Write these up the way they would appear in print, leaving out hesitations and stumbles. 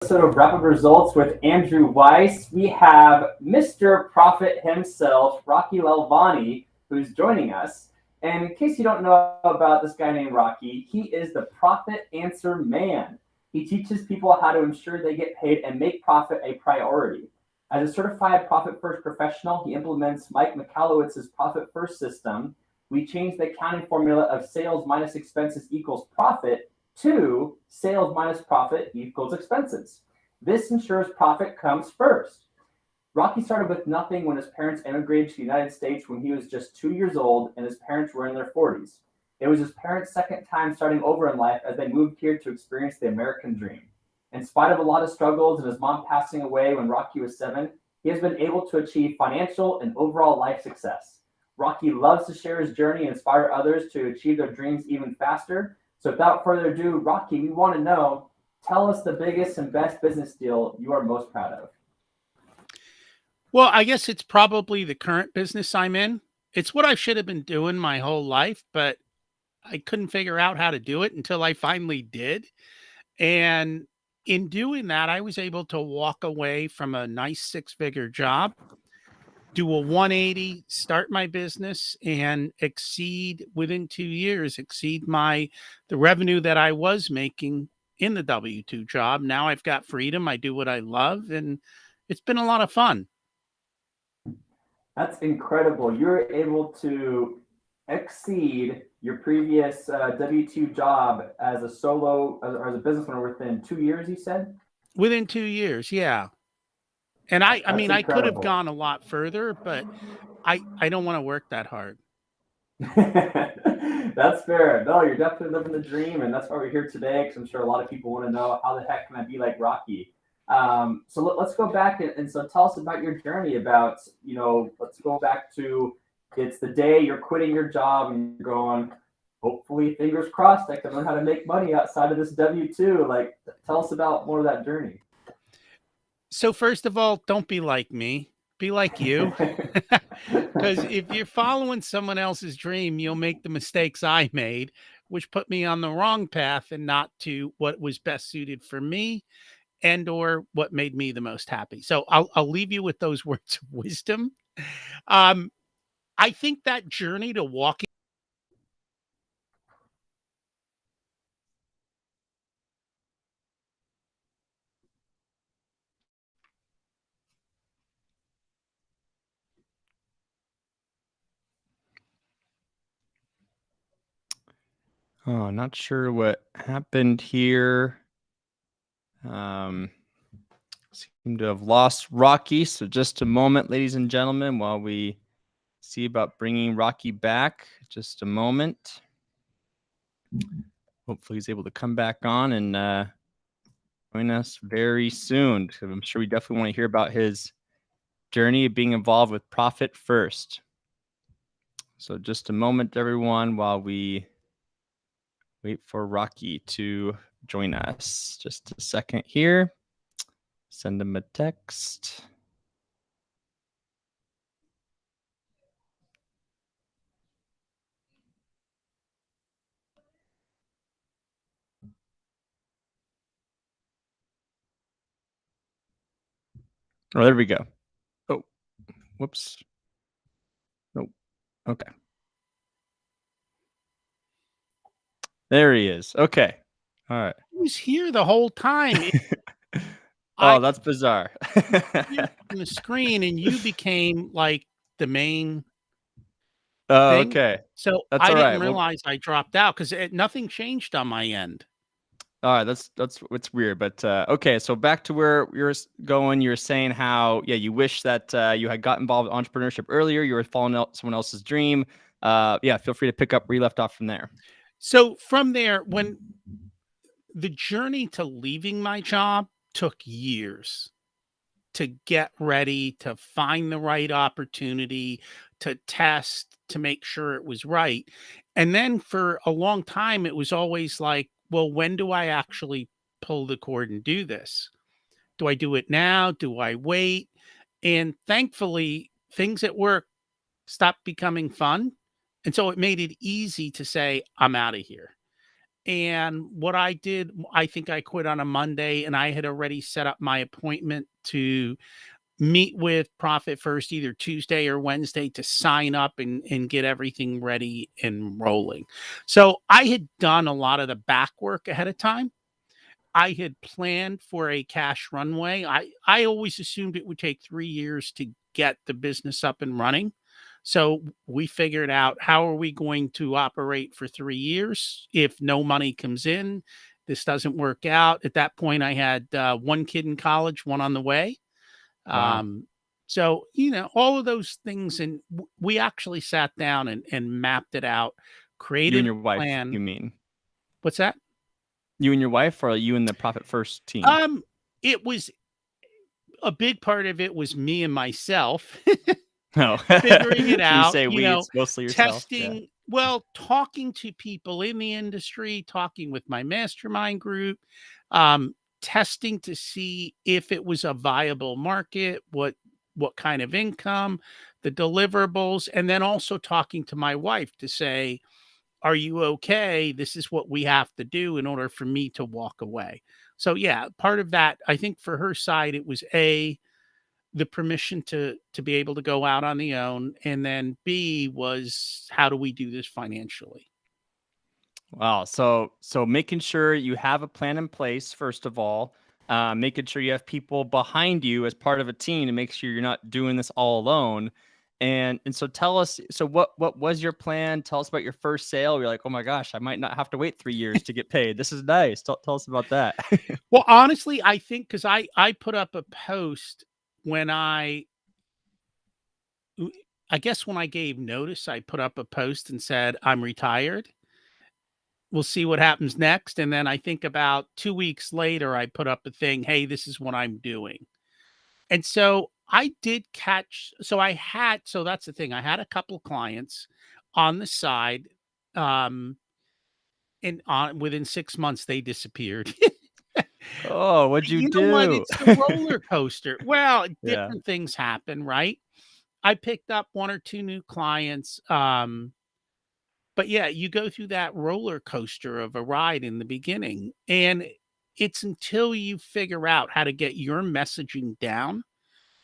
episode of Rapid Results with Andrew Weiss. We have Mr. Profit himself, Rocky Lalvani, who's joining us. And in case you don't know about this guy named Rocky, he is the profit answer man. He teaches people how to ensure they get paid and make profit a priority. As a certified profit first professional, he implements Mike Michalowicz's profit first system. We changed the accounting formula of sales minus expenses equals profit to sales minus profit equals expenses. This ensures profit comes first. Rocky started with nothing when his parents immigrated to the United States when he was just 2 years old and his parents were in their 40s. It was his parents' second time starting over in life as they moved here to experience the American dream. In spite of a lot of struggles and his mom passing away when Rocky was 7, he has been able to achieve financial and overall life success. Rocky loves to share his journey and inspire others to achieve their dreams even faster. So without further ado, Rocky, we want to know, tell us the biggest and best business deal you are most proud of. Well, I guess it's probably the current business I'm in. It's what I should have been doing my whole life, but I couldn't figure out how to do it until I finally did. And in doing that, I was able to walk away from a nice six-figure job, do a 180, start my business, and exceed within 2 years, exceed the revenue that I was making in the W-2 job. Now I've got freedom. I do what I love, and it's been a lot of fun. That's incredible. You're able to exceed your previous W-2 job as a solo or as a business owner within 2 years, you said? Within 2 years, yeah. And I That's mean, I could have incredible. gone a lot further, but I don't want to work that hard. That's fair. No, you're definitely living the dream, and that's why we're here today. Because I'm sure a lot of people want to know how the heck can I be like Rocky. So let's go back and so tell us about your journey. About let's go back to it's the day you're quitting your job and you're going. Hopefully, fingers crossed, I can learn how to make money outside of this W-2. Like, tell us about more of that journey. So first of all, don't be like me. Be like you. Because if you're following someone else's dream, you'll make the mistakes I made, which put me on the wrong path and not to what was best suited for me and or what made me the most happy. So I'll leave you with those words of wisdom. Um, I think that journey to walking. Oh, not sure what happened here. Seem to have lost Rocky. So just a moment, ladies and gentlemen, while we see about bringing Rocky back. Just a moment. Hopefully he's able to come back on and join us very soon. I'm sure we definitely want to hear about his journey of being involved with Profit First. So just a moment, everyone, while we wait for Rocky to join us. Just a second here. Send him a text. Oh, there we go. Oh, whoops. Nope. Okay. There he is. Okay. All right. He was here the whole time. Oh, that's bizarre. On the screen, and you became like the main Oh, thing. okay. So That's I all didn't right. realize I dropped out because nothing changed on my end. All right, that's what's weird, but okay. So back to where you're going. You're saying how you wish that you had got involved in entrepreneurship earlier. You were following someone else's dream. Feel free to pick up where you left off from there. So from there, when the journey to leaving my job took years to get ready, to find the right opportunity, to test, to make sure it was right. And then for a long time, it was always like, well, when do I actually pull the cord and do this? Do I do it now? Do I wait? And thankfully, things at work stopped becoming fun. And so it made it easy to say, I'm out of here. And what I did, I think I quit on a Monday, and I had already set up my appointment to meet with Profit First either Tuesday or Wednesday to sign up and get everything ready and rolling. So I had done a lot of the back work ahead of time. I had planned for a cash runway. I always assumed it would take 3 years to get the business up and running. So we figured out, how are we going to operate for 3 years if no money comes in? This doesn't work out. At that point, I had 1 kid in college, 1 on the way. Wow. So, all of those things, and we actually sat down and mapped it out, You and created your a wife, you plan. mean? What's that? You and your wife, or you and the Profit First team? It was a big part of it was me and myself No. figuring it When you out, say we, it's mostly yourself. Yeah. talking to people in the industry, talking with my mastermind group, um, testing to see if it was a viable market, what kind of income, the deliverables, and then also talking to my wife to say, are you okay? This is what we have to do in order for me to walk away. So yeah, part of that, I think for her side, it was the permission to be able to go out on the own, and then B was, how do we do this financially? Wow. So making sure you have a plan in place, first of all, making sure you have people behind you as part of a team to make sure you're not doing this all alone. And so tell us, so what was your plan? Tell us about your first sale. You're like, oh my gosh, I might not have to wait 3 years to get paid. This is nice. Tell us about that. Well, honestly, I think, because I put up a post when I guess when I gave notice, I put up a post and said, I'm retired. We'll see what happens next. And then I think about 2 weeks later, I put up a thing, hey, this is what I'm doing. And so I did catch, so that's the thing. I had a couple clients on the side. Um, and within 6 months, they disappeared. Oh, what'd you You know what? do? It's the roller coaster. Well, Yeah. different things happen, right? I picked up 1 or 2 new clients. But yeah, you go through that roller coaster of a ride in the beginning. And it's until you figure out how to get your messaging down,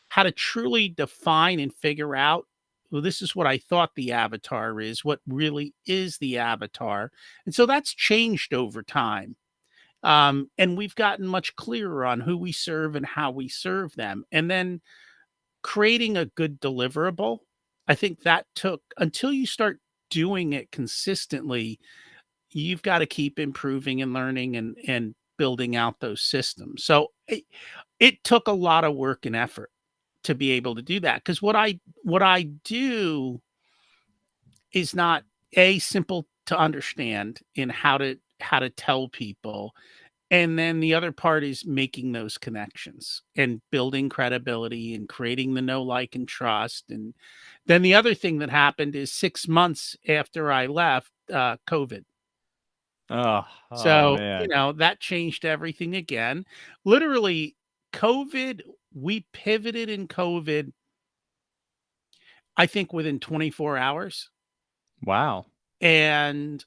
how to truly define and figure out, well, this is what I thought the avatar is, what really is the avatar. And so that's changed over time. And we've gotten much clearer on who we serve and how we serve them. And then creating a good deliverable, I think that took, until you start doing it consistently, you've got to keep improving and learning and building out those systems. So it took a lot of work and effort to be able to do that, because what I do is not a simple to understand in how to tell people. And then the other part is making those connections and building credibility and creating the know, like, and trust. And then the other thing that happened is 6 months after I left, COVID. Oh So, man. that changed everything again. Literally, COVID, we pivoted in COVID, I think within 24 hours. Wow. And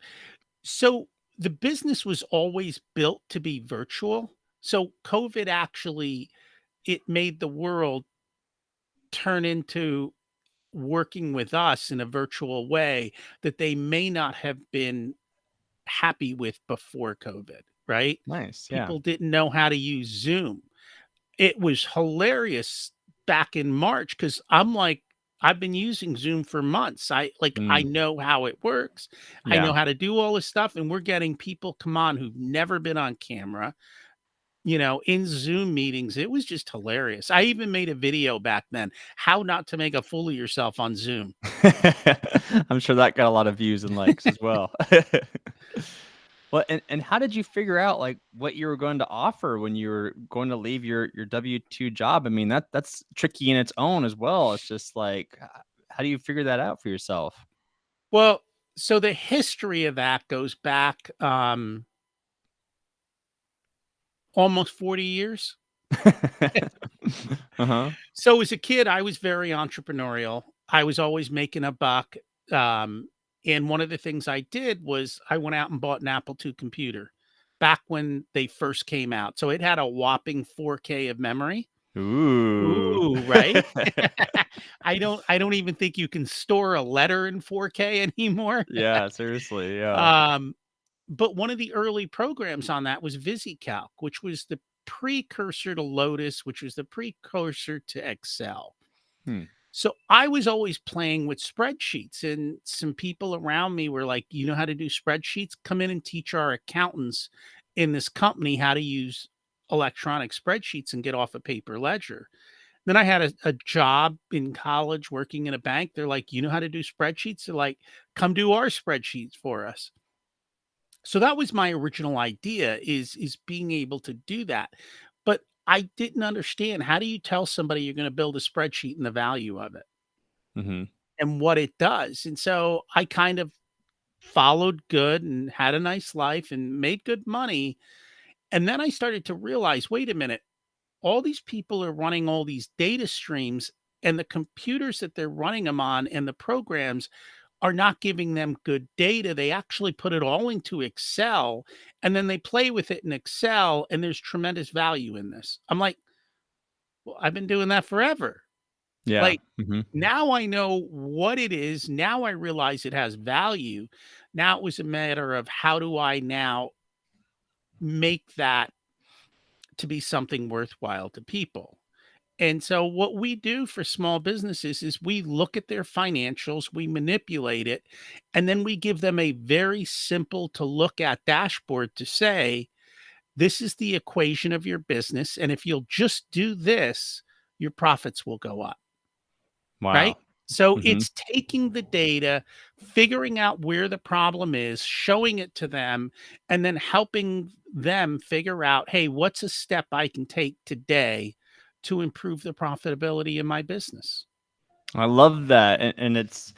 so the business was always built to be virtual. So COVID actually, it made the world turn into working with us in a virtual way that they may not have been happy with before COVID, right? Nice. Yeah. People didn't know how to use Zoom. It was hilarious back in March, because I'm like, I've been using Zoom for months. I Mm, know how it works. I yeah. know how to do all this stuff. And we're getting people come on who've never been on camera, in Zoom meetings. It was just hilarious. I even made a video back then, how not to make a fool of yourself on Zoom. I'm sure that got a lot of views and likes as well. Well, and how did you figure out like what you were going to offer when you were going to leave your W-2 job? I mean, that's tricky in its own as well. It's just like, how do you figure that out for yourself? Well, so the history of that goes back almost 40 years. Uh-huh. So as a kid, I was very entrepreneurial. I was always making a buck. Um, And one of the things I did was I went out and bought an Apple II computer back when they first came out. So it had a whopping 4K of memory. Ooh. Ooh, right? I don't even think you can store a letter in 4K anymore. Yeah, seriously. Yeah. Um, but one of the early programs on that was VisiCalc, which was the precursor to Lotus, which was the precursor to Excel. Hmm. So I was always playing with spreadsheets, and some people around me were like, "You know how to do spreadsheets? Come in and teach our accountants in this company how to use electronic spreadsheets and get off a paper ledger." Then I had a job in college working in a bank. They're like, "You know how to do spreadsheets?" They're like, "Come do our spreadsheets for us." So that was my original idea, is being able to do that. But I didn't understand, how do you tell somebody you're going to build a spreadsheet and the value of it Hmm. and what it does? And so I kind of followed good and had a nice life and made good money. And then I started to realize, wait a minute, all these people are running all these data streams, and the computers that they're running them on and the programs are not giving them good data. They actually put it all into Excel, and then they play with it in Excel, and there's tremendous value in this. I'm like, well, I've been doing that forever. Yeah. Like, Hmm. now I know what it is. Now I realize it has value. Now it was a matter of, how do I now make that to be something worthwhile to people? And so what we do for small businesses is we look at their financials, we manipulate it, and then we give them a very simple to look at dashboard to say, this is the equation of your business. And if you'll just do this, your profits will go up. Right? Wow. So Hmm. it's taking the data, figuring out where the problem is, showing it to them, and then helping them figure out, hey, what's a step I can take today to improve the profitability in my business? I love that, and it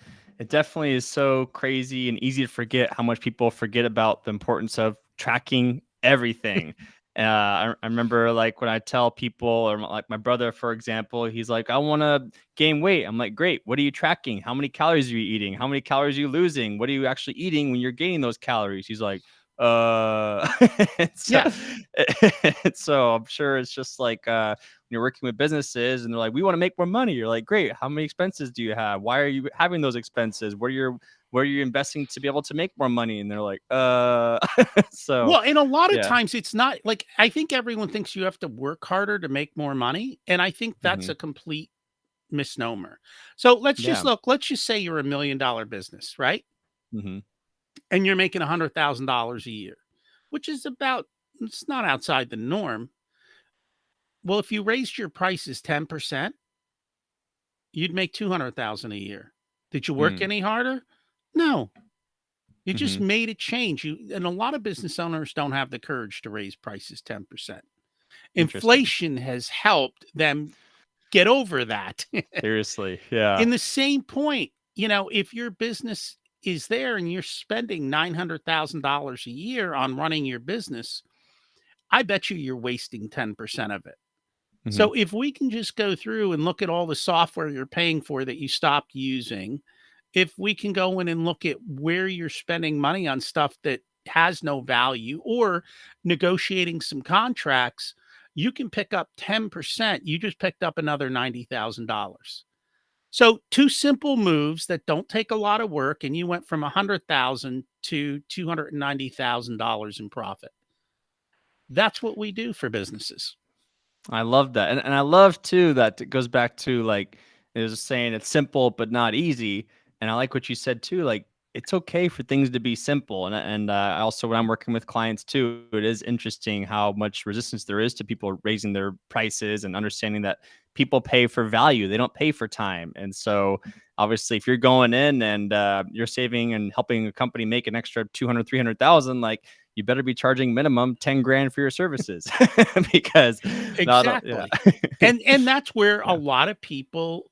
definitely is so crazy and easy to forget how much people forget about the importance of tracking everything. I remember, like, when I tell people, or like my brother, for example, he's like, "I want to gain weight." I'm like, "Great, what are you tracking? How many calories are you eating? How many calories are you losing? What are you actually eating when you're gaining those calories?" He's like, so, Yeah. so I'm sure it's just like you're working with businesses and they're like, we want to make more money. You're like, great. How many expenses do you have? Why are you having those expenses? Where are you investing to be able to make more money? And they're like, so Well, and a lot of yeah. times it's not like, I think everyone thinks you have to work harder to make more money. And I think that's Hmm. a complete misnomer. So Yeah. let's just say you're $1 million business, right? Hmm. And you're making $100,000 a year, which is about, it's not outside the norm. Well, if you raised your prices 10%, you'd make 200,000 a year. Did you work Mm. any harder? No. You just Hmm. made a change. And a lot of business owners don't have the courage to raise prices 10%. Interesting. Inflation has helped them get over that. Seriously. Yeah. In the same point, if your business is there and you're spending $900,000 a year on running your business, I bet you're wasting 10% of it. Hmm. So if we can just go through and look at all the software you're paying for that you stopped using, if we can go in and look at where you're spending money on stuff that has no value, or negotiating some contracts, you can pick up 10%. You just picked up another $90,000. So two simple moves that don't take a lot of work, and you went from 100,000 to $290,000 in profit. That's what we do for businesses. I love that. And I love too that it goes back to, like, it was saying it's simple but not easy. And I like what you said too, like, it's okay for things to be simple. And also, when I'm working with clients too, it is interesting how much resistance there is to people raising their prices, and understanding that people pay for value, they don't pay for time. And so obviously, if you're going in and you're saving and helping a company make an extra 200, 300,000, like, you better be charging minimum 10 grand for your services. Because not yeah. Exactly. And that's where a Yeah. lot of people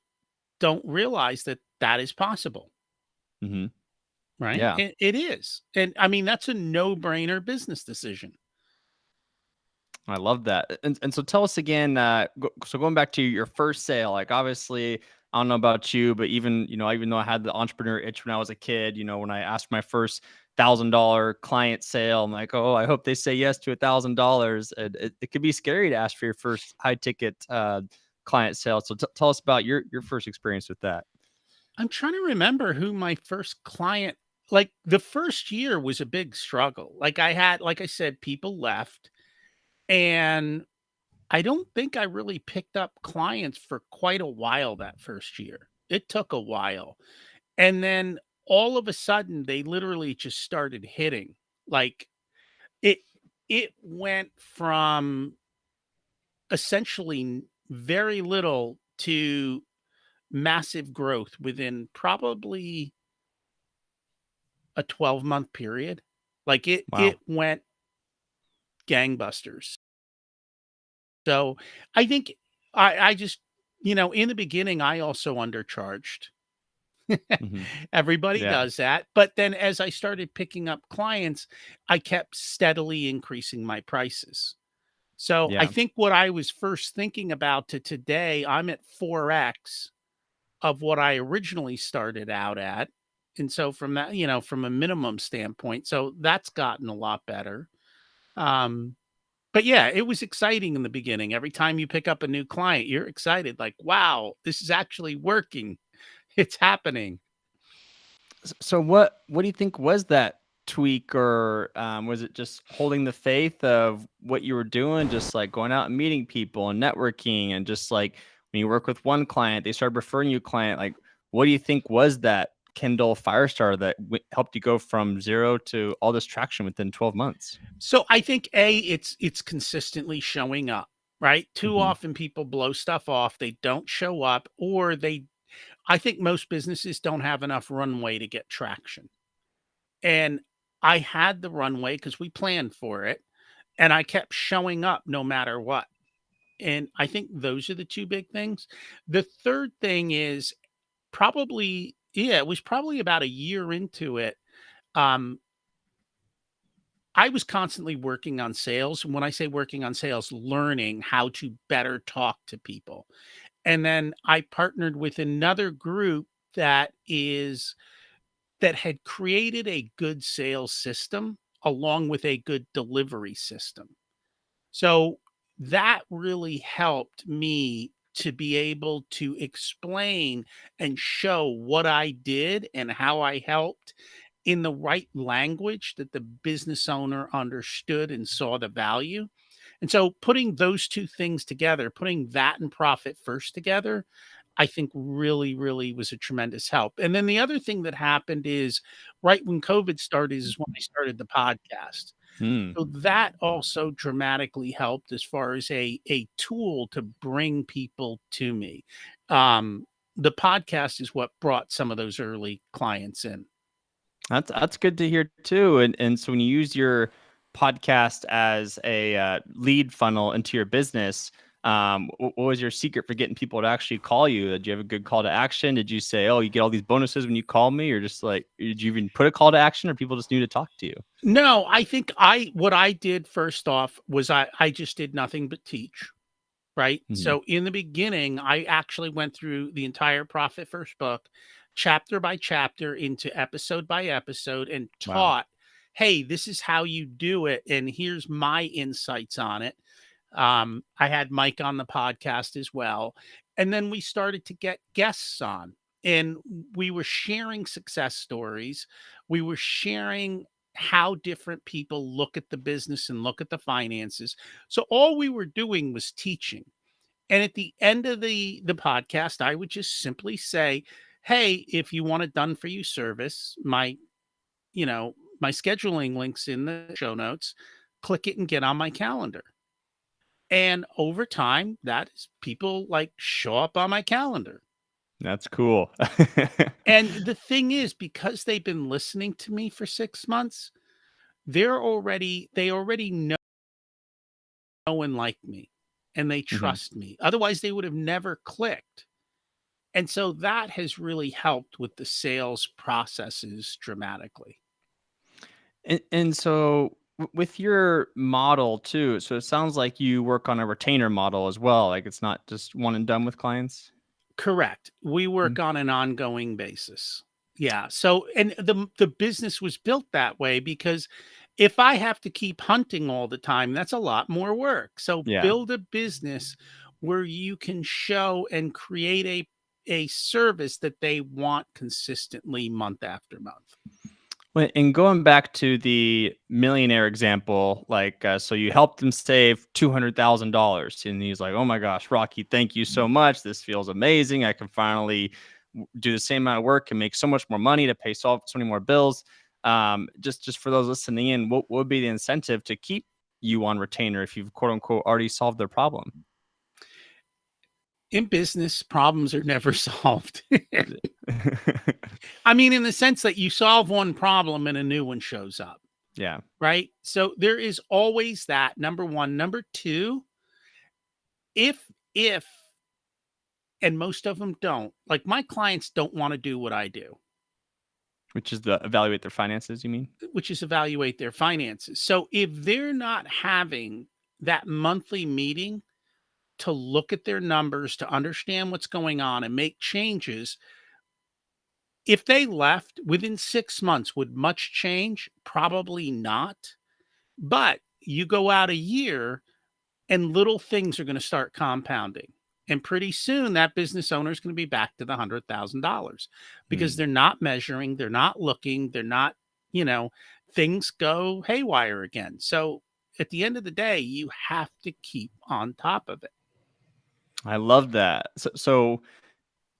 don't realize that that is possible, Hmm. right? Yeah. It is. And I mean, that's a no-brainer business decision. I love that. And so tell us again, so going back to your first sale, like, obviously I don't know about you, but even though I had the entrepreneur itch when I was a kid, when I asked my first $1,000 client sale, I'm like, oh, I hope they say yes to $1,000. And it could be scary to ask for your first high ticket client sale. So tell us about your first experience with that. I'm trying to remember who my first client, like the first year was a big struggle. Like I said, people left, and I don't think I really picked up clients for quite a while that first year. It took a while. And then all of a sudden they literally just started hitting. Like it it went from essentially very little to massive growth within probably a 12-month period. Like Wow. it went gangbusters. So I think I just, in the beginning, I also undercharged. Hmm. Everybody Yeah. does that. But then as I started picking up clients, I kept steadily increasing my prices. So I Yeah. think what I was first thinking about to today, I'm at 4x of what I originally started out at. And so from that, from a minimum standpoint, so that's gotten a lot better. Um, but yeah, it was exciting in the beginning. Every time you pick up a new client, you're excited, like, wow, this is actually working. It's happening. So what do you think was that tweak, or was it just holding the faith of what you were doing, just like going out and meeting people and networking, and just like when you work with one client, they start referring you a client. Like, what do you think was that Kindle Firestar that helped you go from zero to all this traction within 12 months? So I think it's consistently showing up, right? Too Hmm. often people blow stuff off, they don't show up, or I think most businesses don't have enough runway to get traction. And I had the runway because we planned for it, and I kept showing up no matter what. And I think those are the two big things. The third thing is probably, yeah, it was probably about a year into it. Um, I was constantly working on sales. And when I say working on sales, learning how to better talk to people. And then I partnered with another group that is that had created a good sales system along with a good delivery system. So that really helped me to be able to explain and show what I did and how I helped in the right language that the business owner understood and saw the value. And so putting those two things together, putting that and profit first together, I think really, really was a tremendous help. And then the other thing that happened is right when COVID started is when I started the podcast. Hmm. So that also dramatically helped as far as a tool to bring people to me. Um, the podcast is what brought some of those early clients in. That's good to hear too. And so when you use your podcast as a lead funnel into your business, what was your secret for getting people to actually call you? Did you have a good call to action? Did you say, "Oh, you get all these bonuses when you call me," or just like, did you even put a call to action, or people just knew to talk to you? No, I think what I did first off was I just did nothing but teach. Right? Hmm. So in the beginning, I actually went through the entire Profit First book, chapter by chapter, into episode by episode, and Wow. taught, hey, this is how you do it. And here's my insights on it. I had Mike on the podcast as well. And then we started to get guests on, and we were sharing success stories. We were sharing how different people look at the business and look at the finances. So all we were doing was teaching. And at the end of the podcast, I would just simply say, "Hey, if you want a done for you service, my scheduling links in the show notes. Click it and get on my calendar." And over time, that is people like show up on my calendar. That's cool. And the thing is, because they've been listening to me for 6 months, they already know and like me, and they Hmm. trust me. Otherwise, they would have never clicked. And so that has really helped with the sales processes dramatically. And so with your model too, so it sounds like you work on a retainer model as well. Like it's not just one and done with clients. Correct. We work on an ongoing basis. Yeah. So, and the business was built that way because if I have to keep hunting all the time, that's a lot more work. So, Yeah. build a business where you can show and create a service that they want consistently month after month. Well, and going back to the millionaire example, like, so you helped him save $200,000, and he's like, "Oh my gosh, Rocky, thank you so much. This feels amazing. I can finally do the same amount of work and make so much more money to pay so many more bills." Just for those listening in, what would be the incentive to keep you on retainer if you've quote unquote already solved their problem? In business, problems are never solved. I mean, in the sense that you solve one problem and a new one shows up. Yeah. Right? So there is always that, number 1. Number 2, if and most of them don't, like my clients don't wanna do what I do, Which is the evaluate their finances, you mean? which is evaluate their finances. So if they're not having that monthly meeting to look at their numbers, to understand what's going on and make changes, if they left within 6 months, would much change? Probably not. But you go out a year and little things are going to start compounding. And pretty soon that business owner is going to be back to the $100,000 because Hmm. they're not measuring, they're not looking, they're not, you know, things go haywire again. So at the end of the day, you have to keep on top of it. I love that. So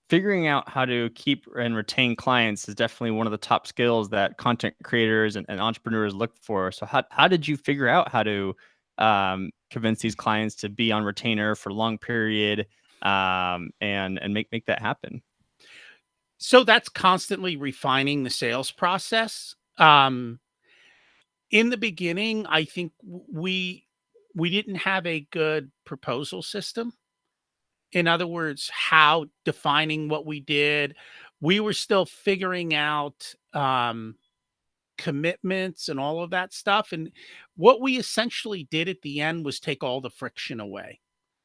figuring out how to keep and retain clients is definitely one of the top skills that content creators and entrepreneurs look for. So how did you figure out how to convince these clients to be on retainer for a long period, and make that happen? So that's constantly refining the sales process. In the beginning, I think we didn't have a good proposal system. In other words, how defining what we did. We were still figuring out commitments and all of that stuff. And what we essentially did at the end was take all the friction away.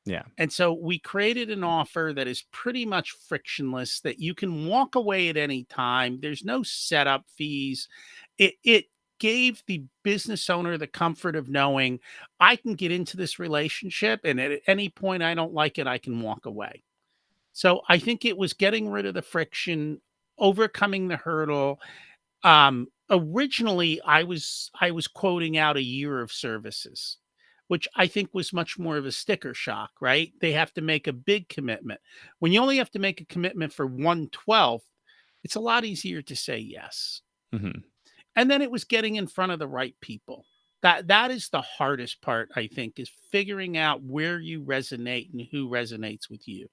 Yeah. And so we created an offer that is pretty much frictionless, that you can walk away at any time. There's no setup fees. It gave the business owner the comfort of knowing I can get into this relationship and at any point I don't like it, I can walk away. So I think it was getting rid of the friction, overcoming the hurdle. Originally I was quoting out a year of services, which I think was much more of a sticker shock, right? They have to make a big commitment. When you only have to make a commitment for 1/12, it's a lot easier to say yes. Hmm. And then it was getting in front of the right people. That is the hardest part, I think, is figuring out where you resonate and who resonates with you.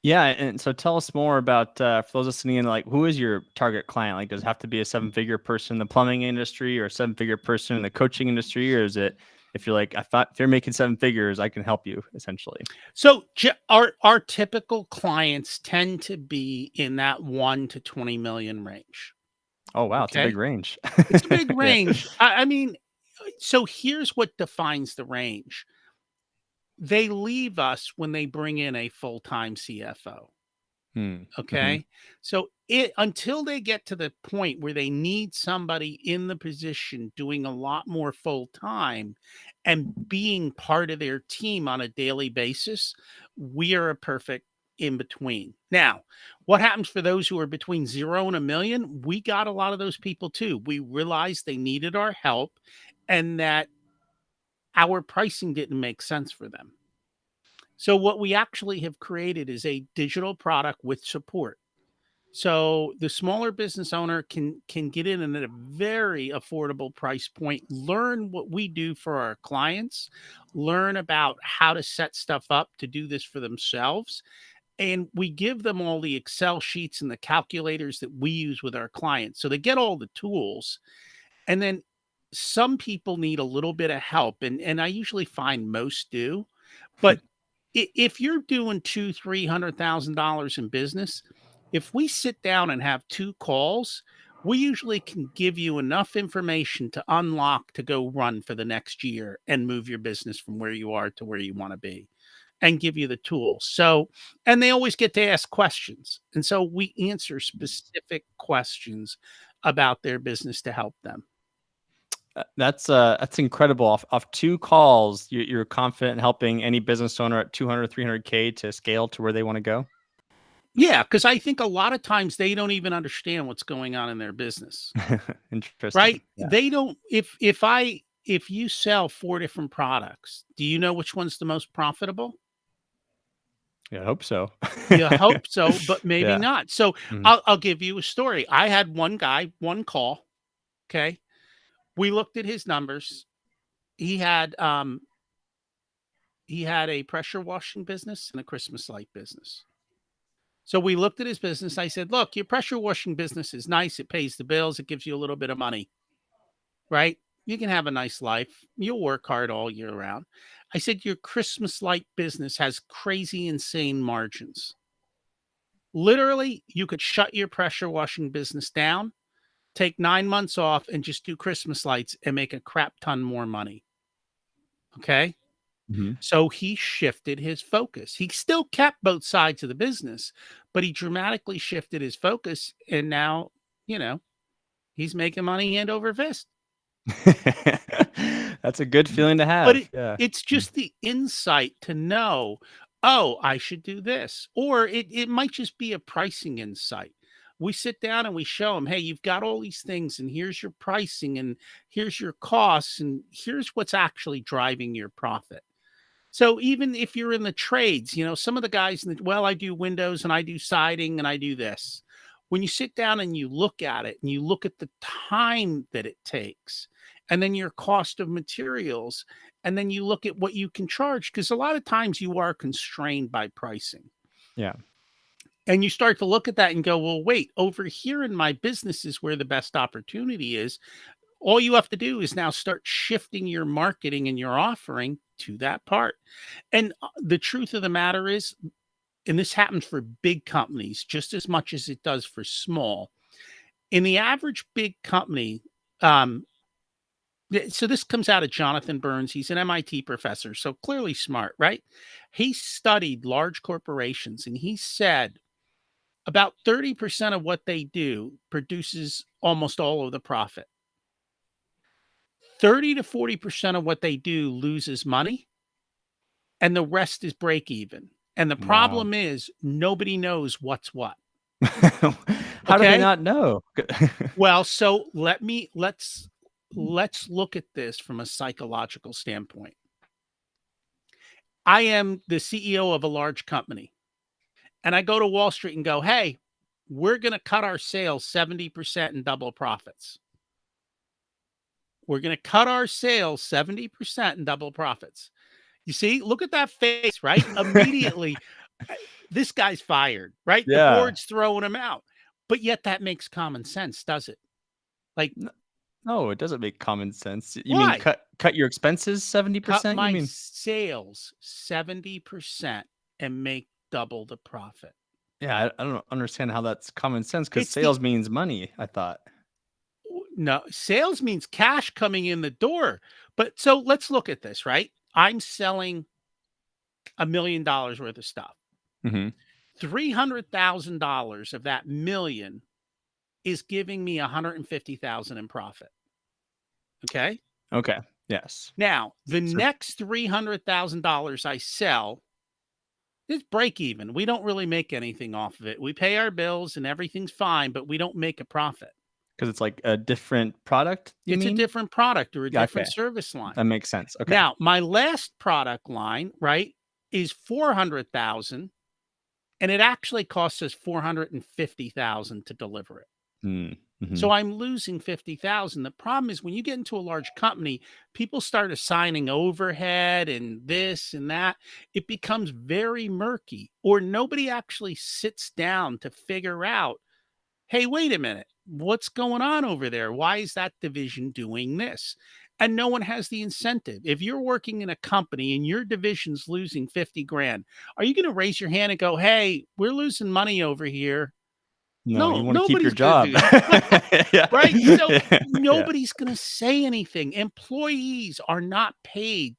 Yeah, and so tell us more about, for those listening in, like, who is your target client? Like, does it have to be a seven-figure person in the plumbing industry or a seven-figure person in the coaching industry? Or is it, if you're like, I thought if you're making seven figures, I can help you, essentially? So our typical clients tend to be in that 1 to 20 million range. Oh, wow, it's a big Okay. range. It's a big Yeah. range. I mean, so here's what defines the range. They leave us when they bring in a full-time CFO. Hmm. Hmm. Okay. So it until they get to the point where they need somebody in the position doing a lot more full time and being part of their team on a daily basis, we are a perfect in between. Now, what happens for those who are between 0 and a million? We got a lot of those people too. We realized they needed our help and that our pricing didn't make sense for them. So what we actually have created is a digital product with support. So the smaller business owner can get in at a very affordable price point, learn what we do for our clients, learn about how to set stuff up to do this for themselves, and we give them all the Excel sheets and the calculators that we use with our clients. So they get all the tools, and then some people need a little bit of help, and I usually find most do. But if you're doing two, $300,000 in business, if we sit down and have 2 calls, we usually can give you enough information to unlock to go run for the next year and move your business from where you are to where you want to be. and give you the tools. So, and they always get to ask questions. And so we answer specific questions about their business to help them. That's incredible. Off 2 calls, you're confident in helping any business owner at 200, 300K to scale to where they want to go. Yeah, because I think a lot of times they don't even understand what's going on in their business. Interesting. Right? Yeah. They don't. If you sell 4 different products, do you know which one's the most profitable? Yeah, I hope so. You hope so, but maybe Yeah. not. So Mhm. I'll give you a story. I had one guy, one call. Okay, we looked at his numbers. He had a pressure washing business and a Christmas light business. So we looked at his business. I said, "Look, your pressure washing business is nice. It pays the bills. It gives you a little bit of money, right? You can have a nice life. You'll work hard all year round." I said, "Your Christmas light business has crazy, insane margins. Literally, you could shut your pressure washing business down, take 9 months off, and just do Christmas lights and make a crap ton more money." Okay. Mhm. So he shifted his focus. He still kept both sides of the business, but he dramatically shifted his focus. And now, he's making money hand over fist. That's a good feeling to But have. Yeah. it's just the insight to know, oh, I should do this. Or it might just be a pricing insight. We sit down and we show them, hey, you've got all these things, and here's your pricing, and here's your costs, and here's what's actually driving your profit. So even if you're in the trades, some of the guys, I do windows and I do siding and I do this. When you sit down and you look at it and you look at the time that it takes, and then your cost of materials, and then you look at what you can charge, because a lot of times you are constrained by pricing. Yeah. And you start to look at that and go, well, wait, over here in my business is where the best opportunity is. All you have to do is now start shifting your marketing and your offering to that part. And the truth of the matter is, and this happens for big companies just as much as it does for small. In the average big company, so this comes out of Jonathan Burns. He's an MIT professor, so clearly smart, right? He studied large corporations, and he said about 30% of what they do produces almost all of the profit. 30 to 40% of what they do loses money, and the rest is break even. And the Wow. problem is nobody knows what's what. How do they not know? Well, so let's look at this from a psychological standpoint. I am the CEO of a large company, and I go to Wall Street and go, hey, we're going to cut our sales 70% and double profits. We're going to cut our sales 70% and double profits. You see, look at that face, right? Immediately, this guy's fired, right? Yeah. The board's throwing him out. But yet that makes common sense, does it? Like, no, it doesn't make common sense. You why? mean cut your expenses 70%? Cut my you mean sales 70% and make double the profit. Yeah, I don't understand how that's common sense, because sales means money, I thought. No, sales means cash coming in the door. But so let's look at this, right? I'm selling $1 million worth of stuff. Mm-hmm. $300,000 of that million is giving me $150,000 in profit. Okay. Okay. Yes. Now, the next $300,000 I sell is break even. We don't really make anything off of it. We pay our bills and everything's fine, but we don't make a profit. Because it's like a different product, you mean? It's a different product or a different service line. That makes sense. Okay. Now, my last product line, right, is $400,000, and it actually costs us $450,000 to deliver it. Mm-hmm. So I'm losing $50,000. The problem is when you get into a large company, people start assigning overhead and this and that. It becomes very murky, or nobody actually sits down to figure out, hey, wait a minute, what's going on over there? Why is that division doing this? And no one has the incentive. If you're working in a company and your division's losing 50 grand, are you going to raise your hand and go, hey, we're losing money over here? No, you want to keep your job. Yeah. Right? So nobody's going to say anything. Employees are not paid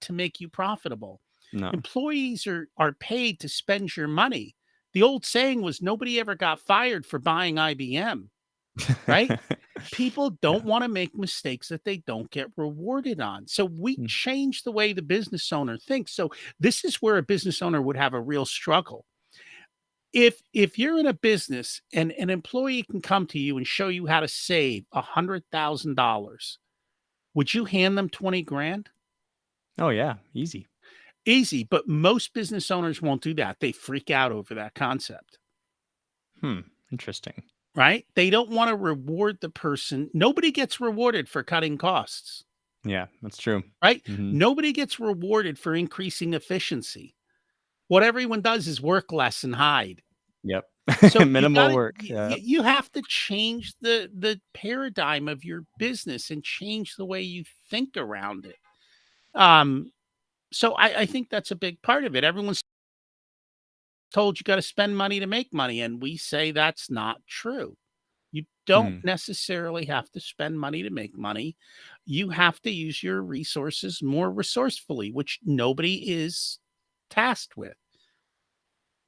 to make you profitable. No. Employees are paid to spend your money. The old saying was nobody ever got fired for buying IBM, right? People Yeah. don't want to make mistakes that they don't get rewarded on. So we Mm. change the way the business owner thinks. So this is where a business owner would have a real struggle. If you're in a business and an employee can come to you and show you how to save $100,000, would you hand them 20 grand? Oh yeah, easy. Easy, but most business owners won't do that. They freak out over that concept. Interesting. Right? They don't want to reward the person. Nobody gets rewarded for cutting costs, Yeah, that's true. right? Mhm. Nobody gets rewarded for increasing efficiency. What everyone does is work less and hide. Yep. So you Minimal got work. Yeah. you have to change the paradigm of your business and change the way you think around it. So I think that's a big part of it. Everyone's told you got to spend money to make money, and we say that's not true. You don't Hmm. necessarily have to spend money to make money. You have to use your resources more resourcefully, which nobody is tasked with.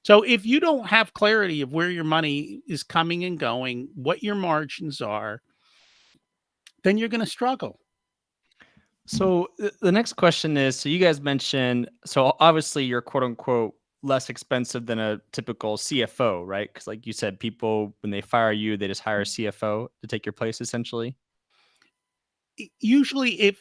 So if you don't have clarity of where your money is coming and going, what your margins are, then you're going to struggle. So the next question is, so you guys mentioned, so obviously you're quote unquote less expensive than a typical CFO, right? Because like you said, people, when they fire you, they just hire a CFO to take your place essentially. Usually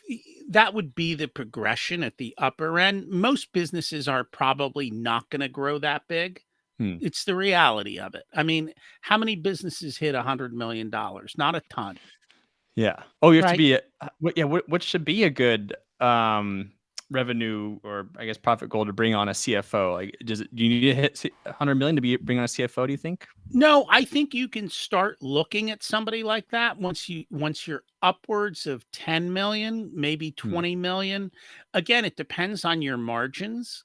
that would be the progression at the upper end. Most businesses are probably not going to grow that big. Hmm. It's the reality of it. I mean, how many businesses hit $100 million? Not a ton. Yeah. Oh, you have to Right. be what should be a good revenue or I guess profit goal to bring on a CFO? Like do you need to hit 100 million to bring on a CFO, do you think? No, I think you can start looking at somebody like that once you're upwards of 10 million, maybe Hmm. 20 million. Again, it depends on your margins.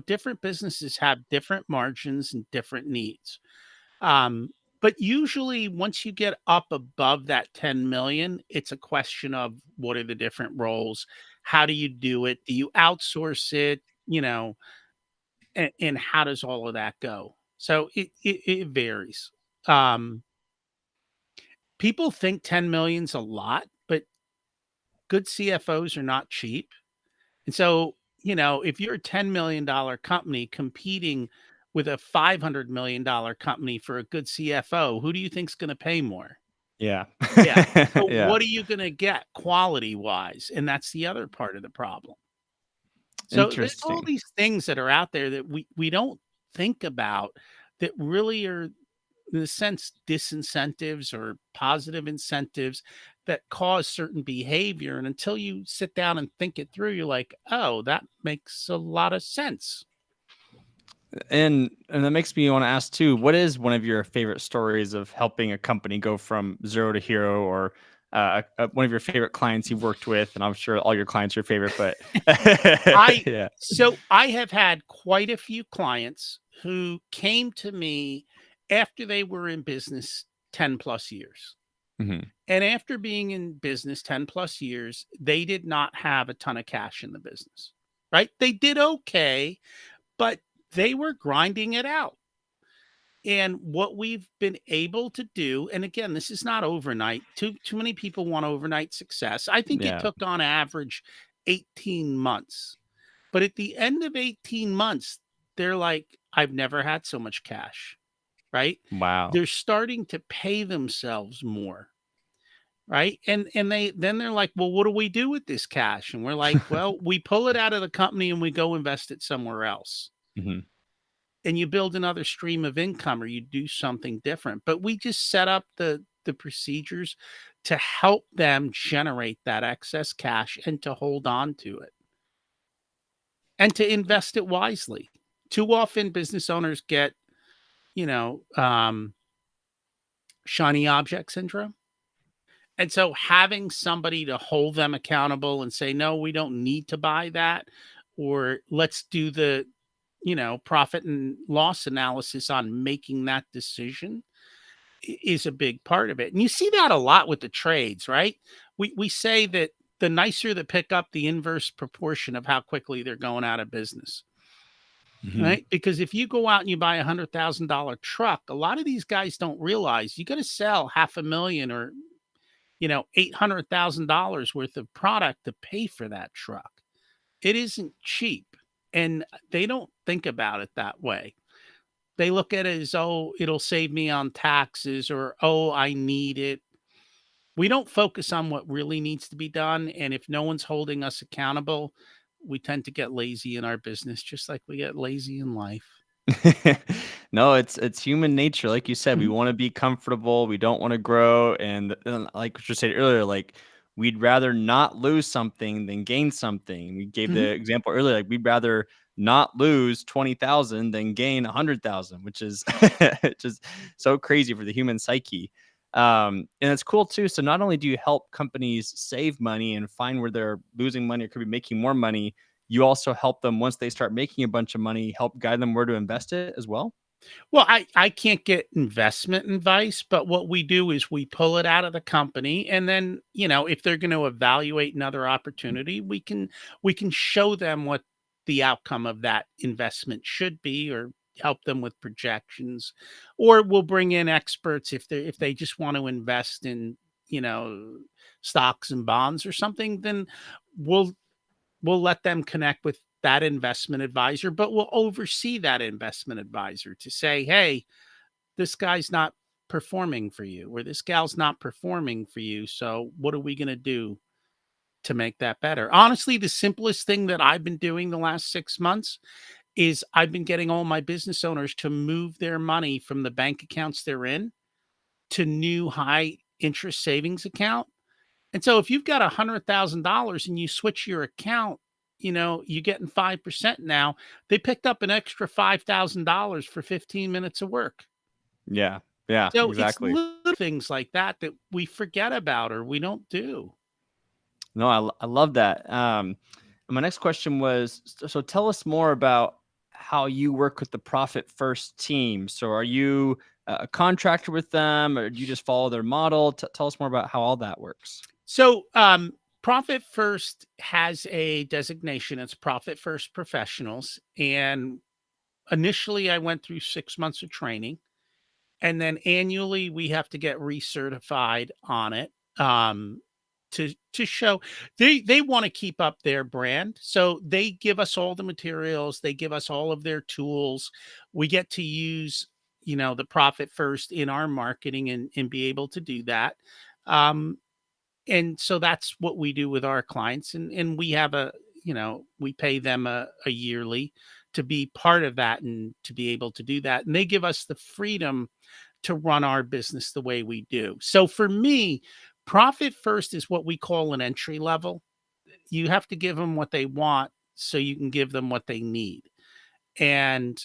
Different businesses have different margins and different needs. Um, but usually once you get up above that 10 million, it's a question of what are the different roles? How do you do it? Do you outsource it? And how does all of that go? So it varies. Um, People think 10 million's a lot, but good CFOs are not cheap. And so, if you're a $10 million company competing with a $500 million company for a good CFO, who do you think's going to pay more? Yeah. Yeah. So Yeah. what are you going to get quality wise? And that's the other part of the problem. So there's all Interesting. these things that are out there that we don't think about that really are in a sense disincentives or positive incentives that cause certain behavior. And until you sit down and think it through, you're like, oh, that makes a lot of sense. And that makes me want to ask too, what is one of your favorite stories of helping a company go from zero to hero, or one of your favorite clients you've worked with? And I'm sure all your clients are your favorite, but I yeah. so I have had quite a few clients who came to me after they were in business 10 plus years. Mhm. And after being in business 10 plus years, they did not have a ton of cash in the business, right? They did okay, but they were grinding it out. And what we've been able to do, and again, this is not overnight. Too many people want overnight success. I think it Yeah. took on average 18 months. But at the end of 18 months, they're like, I've never had so much cash, right? Wow. They're starting to pay themselves more. Right. And they're like, well, what do we do with this cash? And we're like, well, we pull it out of the company and we go invest it somewhere else. Mhm. And you build another stream of income or you do something different. But we just set up the procedures to help them generate that excess cash and to hold on to it and to invest it wisely. Too often business owners get, you know, um, shiny object syndrome. And so having somebody to hold them accountable and say, no, we don't need to buy that, or let's do the, profit and loss analysis on making that decision is a big part of it. And you see that a lot with the trades, right? We say that the nicer that pick up, the inverse proportion of how quickly they're going out of business. Right? Because if you go out and you buy $100,000 truck, a lot of these guys don't realize you got to sell 500,000 or, $800,000 worth of product to pay for that truck. It isn't cheap. And they don't think about it that way. They look at it as, oh, it'll save me on taxes, or, oh, I need it. We don't focus on what really needs to be done. And if no one's holding us accountable, we tend to get lazy in our business, just like we get lazy in life. No, it's human nature. Like you said, we want to be comfortable. We don't want to grow. And like what you said earlier, like we'd rather not lose something than gain something. We gave the example earlier, like we'd rather not lose 20,000 than gain 100,000, which is just so crazy for the human psyche. And it's cool too. So not only do you help companies save money and find where they're losing money or could be making more money, you also help them once they start making a bunch of money, help guide them where to invest it as well. Well, I can't get investment advice, but what we do is we pull it out of the company. And then, if they're going to evaluate another opportunity, we can show them what the outcome of that investment should be, or help them with projections, or we'll bring in experts if they just want to invest in, stocks and bonds or something, then we'll let them connect with that investment advisor, but we'll oversee that investment advisor to say, hey, this guy's not performing for you, or this gal's not performing for you. So what are we going to do to make that better? Honestly, the simplest thing that I've been doing the last 6 months is I've been getting all my business owners to move their money from the bank accounts they're in to new high interest savings account. And so if you've got $100,000 and you switch your account, you're getting 5% now. They picked up an extra $5,000 for 15 minutes of work. Yeah, So exactly. it's little things like that we forget about or we don't do. No, I love that. My next question was, so tell us more about how you work with the Profit First team. So are you a contractor with them, or do you just follow their model? Tell us more about how all that works. So Profit First has a designation. It's Profit First Professionals. And initially I went through 6 months of training. And then annually we have to get recertified on it. To show they want to keep up their brand. So they give us all the materials, they give us all of their tools. We get to use, the Profit First in our marketing and be able to do that. And so that's what we do with our clients. And we have we pay them a yearly to be part of that and to be able to do that. And they give us the freedom to run our business the way we do. So for me, Profit First is what we call an entry level. You have to give them what they want so you can give them what they need. And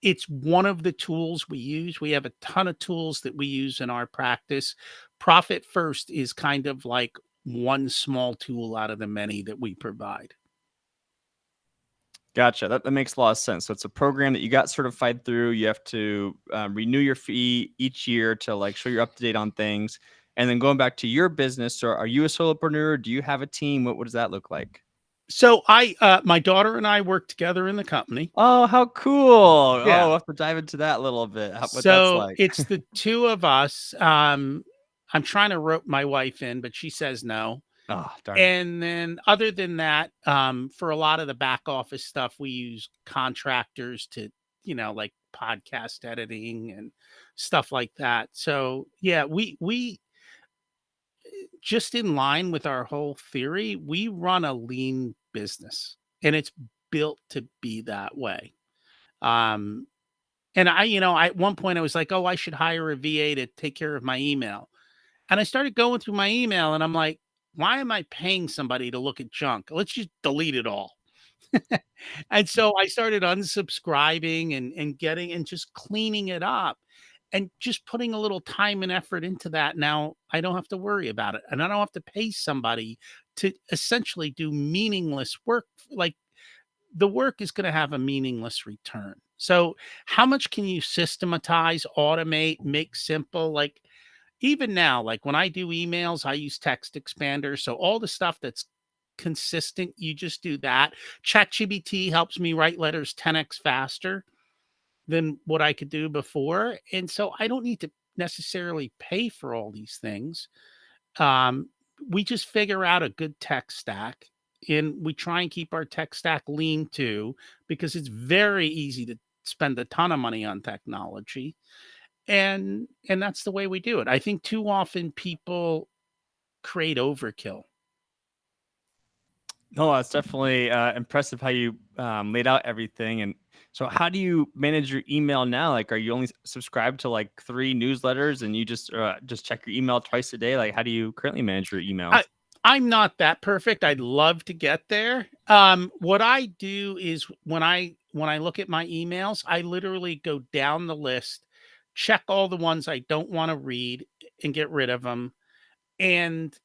it's one of the tools we use. We have a ton of tools that we use in our practice. Profit First is kind of like one small tool out of the many that we provide. Gotcha. That makes a lot of sense. So it's a program that you got certified through. You have to renew your fee each year to like show you're up to date on things. And then going back to your business, so are you a solopreneur? Do you have a team? What does that look like? So my daughter and I work together in the company. Oh, how cool. Yeah. Oh, we'll have to dive into that a little bit. What that's So like. it's the two of us. I'm trying to rope my wife in, but she says no. Oh, darn. And then other than that, for a lot of the back office stuff, we use contractors to, like podcast editing and stuff like that. So yeah, we just in line with our whole theory, we run a lean business and it's built to be that way. And at one point I was like, oh, I should hire a VA to take care of my email. And I started going through my email and I'm like, why am I paying somebody to look at junk? Let's just delete it all. And so I started unsubscribing and getting and just cleaning it up and just putting a little time and effort into that. Now I don't have to worry about it. And I don't have to pay somebody to essentially do meaningless work. Like the work is going to have a meaningless return. So how much can you systematize, automate, make simple? Like, even now, like when I do emails, I use text expander. So all the stuff that's consistent, you just do that. ChatGPT helps me write letters 10x faster than what I could do before. And so I don't need to necessarily pay for all these things. Um, we just figure out a good tech stack, and we try and keep our tech stack lean too, because it's very easy to spend a ton of money on technology. And that's the way we do it. I think too often people create overkill. No, that's definitely impressive how you laid out everything. And so, how do you manage your email now? Like, are you only subscribed to like 3 newsletters, and you just check your email twice a day? Like, how do you currently manage your email? I'm not that perfect. I'd love to get there. What I do is when I look at my emails, I literally go down the list, check all the ones I don't want to read, and get rid of them. And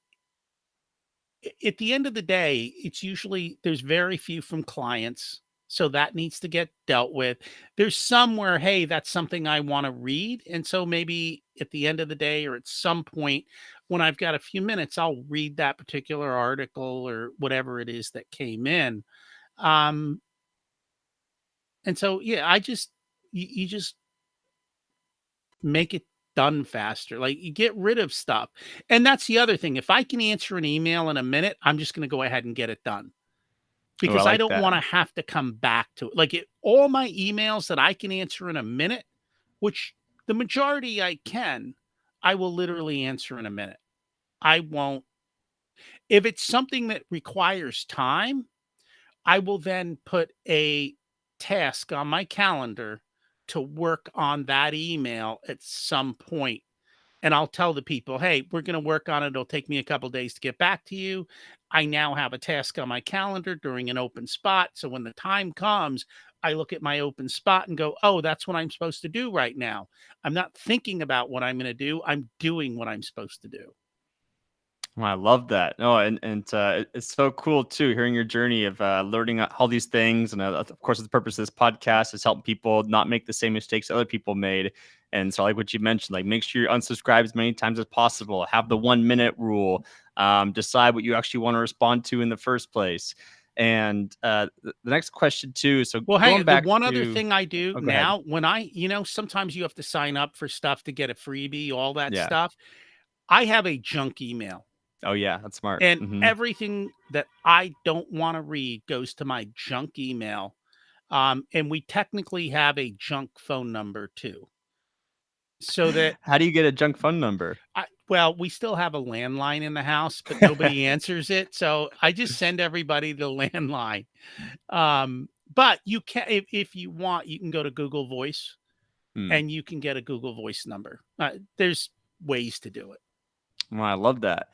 at the end of the day, it's usually there's very few from clients. So that needs to get dealt with. There's somewhere, hey, that's something I want to read. And so maybe at the end of the day or at some point when I've got a few minutes, I'll read that particular article or whatever it is that came in. Um, and so, yeah, you just make it done faster. Like you get rid of stuff. And that's the other thing. If I can answer an email in a minute, I'm just going to go ahead and get it done Oh, I because I like don't that. want to have to come back to it. Like all my emails that I can answer in a minute, which the majority I can, I will literally answer in a minute. I won't. If it's something that requires time, I will then put a task on my calendar to work on that email at some point. And I'll tell the people, hey, we're going to work on it. It'll take me a couple days to get back to you. I now have a task on my calendar during an open spot. So when the time comes, I look at my open spot and go, oh, that's what I'm supposed to do right now. I'm not thinking about what I'm going to do. I'm doing what I'm supposed to do. Oh, I love that. No, and it's so cool too, hearing your journey of learning all these things. And of course, the purpose of this podcast is helping people not make the same mistakes other people made. And so, like what you mentioned, like make sure you unsubscribe as many times as possible. Have the 1 minute rule. Decide what you actually want to respond to in the first place. And the next question too. So Well, hey, going the back one other to, thing I do oh, go ahead. now, when sometimes you have to sign up for stuff to get a freebie, all that Yeah. stuff. I have a junk email. Oh yeah, that's smart. And Mm-hmm. everything that I don't want to read goes to my junk email. And we technically have a junk phone number too. So that How do you get a junk phone number? we still have a landline in the house, but nobody answers it. So I just send everybody the landline. But you can, if you want, you can go to Google Voice and you can get a Google Voice number. There's ways to do it. Well, I love that.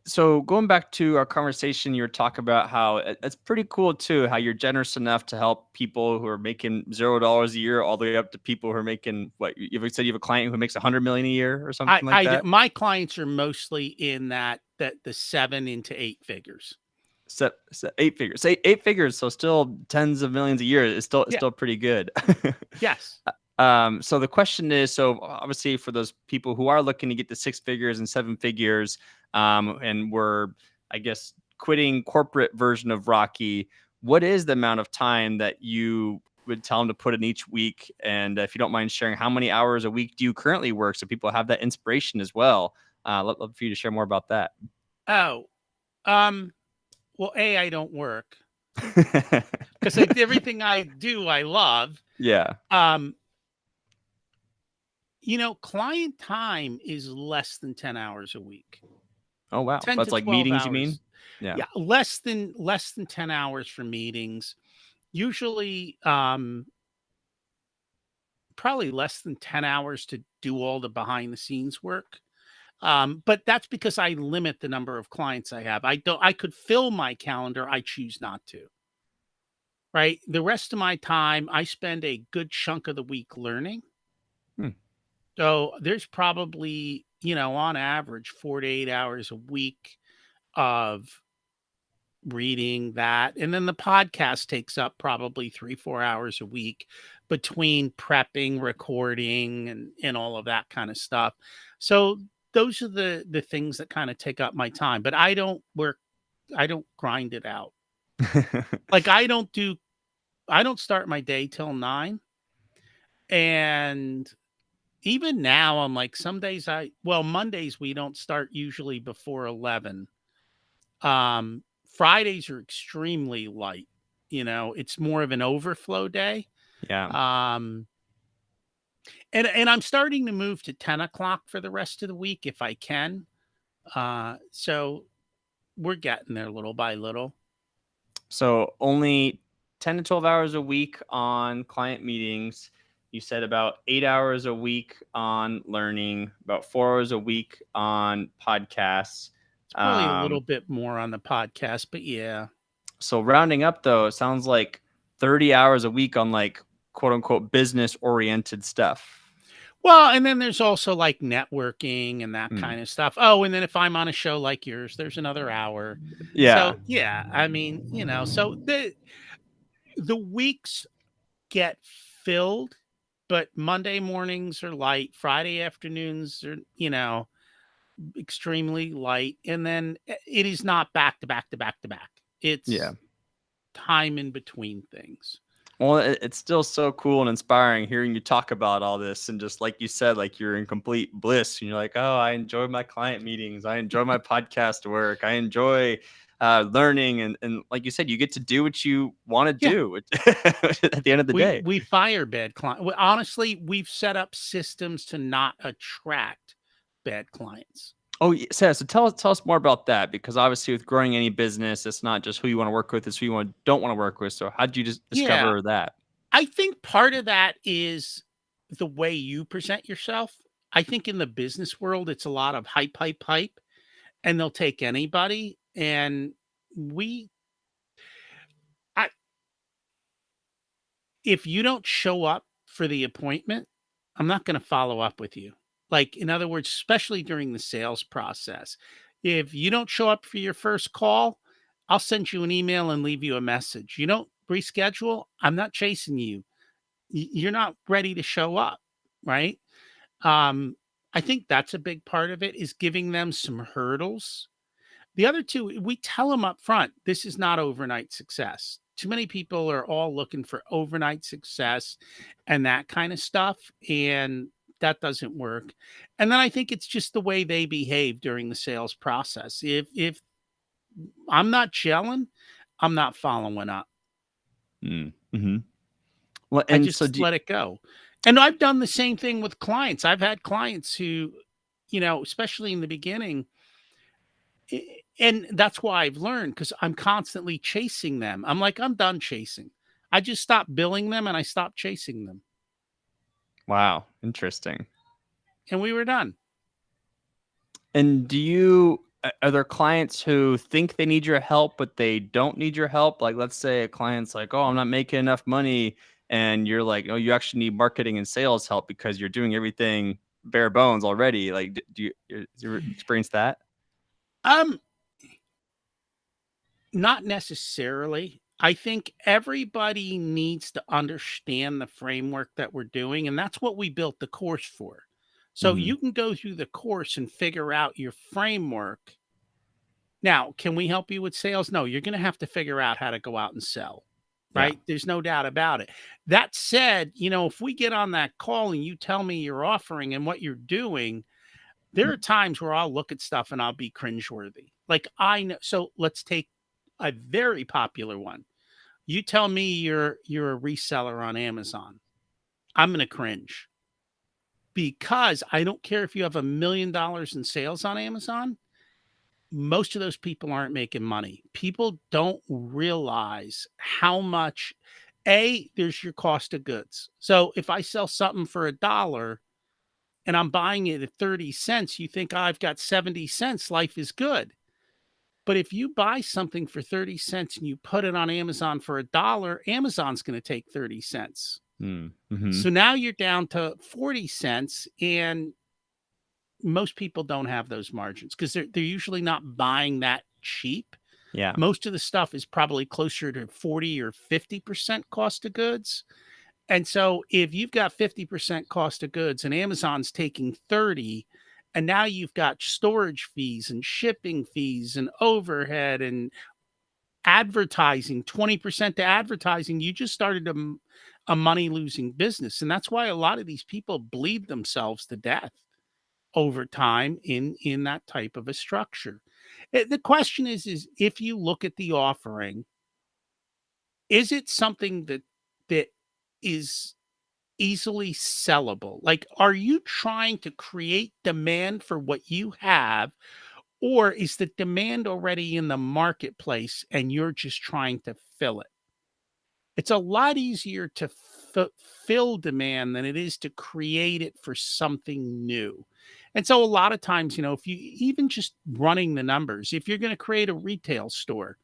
So going back to our conversation, you were talking about how it's pretty cool too, how you're generous enough to help people who are making $0 a year, all the way up to people who are making what you've said you have a client who makes 100 million a year or something like that. My clients are mostly in that the 7 into 8 figures. So 8 figures, say 8 figures. So still tens of millions a year is still pretty good. Yes. So the question is, so obviously for those people who are looking to get to 6 figures and 7 figures, and we're, I guess, quitting corporate version of Rocky, what is the amount of time that you would tell them to put in each week? And if you don't mind sharing, how many hours a week do you currently work so people have that inspiration as well? Love for you to share more about that. Oh, well, I don't work because everything I do, I love. Yeah. Client time is less than 10 hours a week. Oh, wow. 10 That's to like 12 meetings, hours. you mean? Yeah. Less than 10 hours for meetings. Usually, probably less than 10 hours to do all the behind the scenes work. But that's because I limit the number of clients I have. I could fill my calendar. I choose not to. Right. The rest of my time, I spend a good chunk of the week learning. So there's probably, on average, 4 to 8 hours a week of reading that. And then the podcast takes up probably 3-4 hours a week between prepping, recording, and all of that kind of stuff. So those are the things that kind of take up my time, but I don't grind it out. Like I don't start my day till 9. And even now I'm like, some days Mondays we don't start usually before 11. Fridays are extremely light. It's more of an overflow day. Yeah. And I'm starting to move to 10 o'clock for the rest of the week if I can. So we're getting there little by little. So only 10 to 12 hours a week on client meetings. You said about 8 hours a week on learning, about 4 hours a week on podcasts. It's probably a little bit more on the podcast, but yeah. So rounding up though, it sounds like 30 hours a week on like quote unquote business oriented stuff. Well, and then there's also like networking and that kind of stuff. Oh, and then if I'm on a show like yours, there's another hour. Yeah. So yeah, I mean, so the weeks get filled, but Monday mornings are light, Friday afternoons are, extremely light, and then it is not back to back to back to back. It's time in between things. Well, it's still so cool and inspiring hearing you talk about all this. And just like you said, like you're in complete bliss and you're like, oh, I enjoy my client meetings. I enjoy my podcast work. I enjoy learning. And like you said, you get to do what you want to do at the end of the day. We fire bad clients. Honestly, we've set up systems to not attract bad clients. Oh, so tell us more about that, because obviously with growing any business, it's not just who you want to work with, it's who you don't want to work with. So how did you just discover that? I think part of that is the way you present yourself. I think in the business world, it's a lot of hype, and they'll take anybody. And if you don't show up for the appointment, I'm not going to follow up with you. Like, in other words, especially during the sales process, if you don't show up for your first call, I'll send you an email and leave you a message. You don't reschedule, I'm not chasing you. You're not ready to show up, right? I think that's a big part of it, is giving them some hurdles. The other two, we tell them up front, this is not overnight success. Too many people are all looking for overnight success and that kind of stuff. And that doesn't work. And then I think it's just the way they behave during the sales process. If I'm not gelling, I'm not following up. Mm-hmm. Well, and I just let it go. And I've done the same thing with clients. I've had clients who, especially in the beginning, and that's why I've learned, because I'm constantly chasing them. I'm like, I'm done chasing. I just stopped billing them and I stopped chasing them. Wow. Interesting. And we were done. And are there clients who think they need your help, but they don't need your help? Like, let's say a client's like, oh, I'm not making enough money. And you're like, oh, you actually need marketing and sales help because you're doing everything bare bones already. Like, do you experience that? Not necessarily. I think everybody needs to understand the framework that we're doing, and that's what we built the course for. So you can go through the course and figure out your framework. Now, can we help you with sales? No, you're going to have to figure out how to go out and sell, right? Yeah. There's no doubt about it. That said, if we get on that call and you tell me your offering and what you're doing, there are times where I'll look at stuff and I'll be cringeworthy. Like, I know. So let's take a very popular one. You tell me you're a reseller on Amazon. I'm going to cringe, because I don't care if you have $1 million in sales on Amazon. Most of those people aren't making money. People don't realize how much, there's your cost of goods. So if I sell something for $1 and I'm buying it at 30 cents, you think, I've got 70 cents, life is good. But if you buy something for 30 cents and you put it on Amazon for $1, Amazon's going to take 30 cents. Mm-hmm. So now you're down to 40 cents, and most people don't have those margins because they're usually not buying that cheap. Yeah. Most of the stuff is probably closer to 40 or 50% cost of goods. And so if you've got 50% cost of goods and Amazon's taking 30, And now you've got storage fees and shipping fees and overhead and advertising, 20% to advertising. You just started a money losing business. And that's why a lot of these people bleed themselves to death over time in that type of a structure. The question is if you look at the offering, is it something that is easily sellable? Like, are you trying to create demand for what you have, or is the demand already in the marketplace and you're just trying to fill it? It's a lot easier to fill demand than it is to create it for something new. And so a lot of times, if you even just running the numbers, if you're going to create a retail store,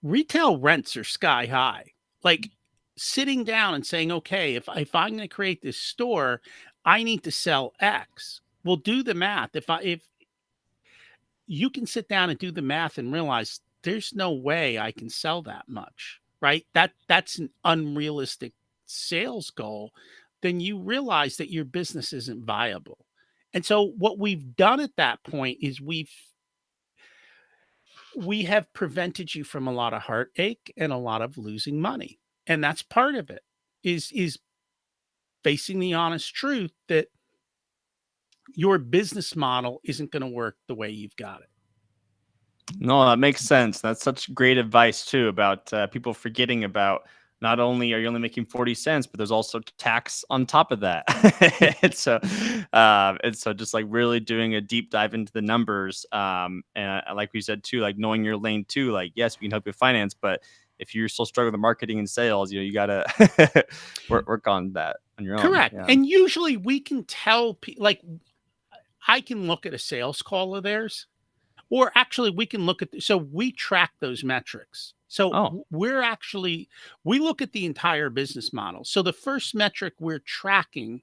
retail rents are sky high. Like, sitting down and saying, okay, if I'm going to create this store, I need to sell X. Well, do the math. If you can sit down and do the math and realize there's no way I can sell that much, right? That's an unrealistic sales goal. Then you realize that your business isn't viable. And so what we've done at that point is we have prevented you from a lot of heartache and a lot of losing money. And that's part of it, is facing the honest truth that your business model isn't going to work the way you've got it. No, that makes sense. That's such great advice too about people forgetting about not only are you only making 40 cents, but there's also tax on top of that. And so just like really doing a deep dive into the numbers. And like we said too, like knowing your lane too, like, yes, we can help you with finance, but if you're still struggling with marketing and sales, you gotta work on that on your own. Correct. Yeah. And usually we can tell like, I can look at a sales call of theirs. Or actually, we can look at so we track those metrics. So Oh, we look at the entire business model. So the first metric we're tracking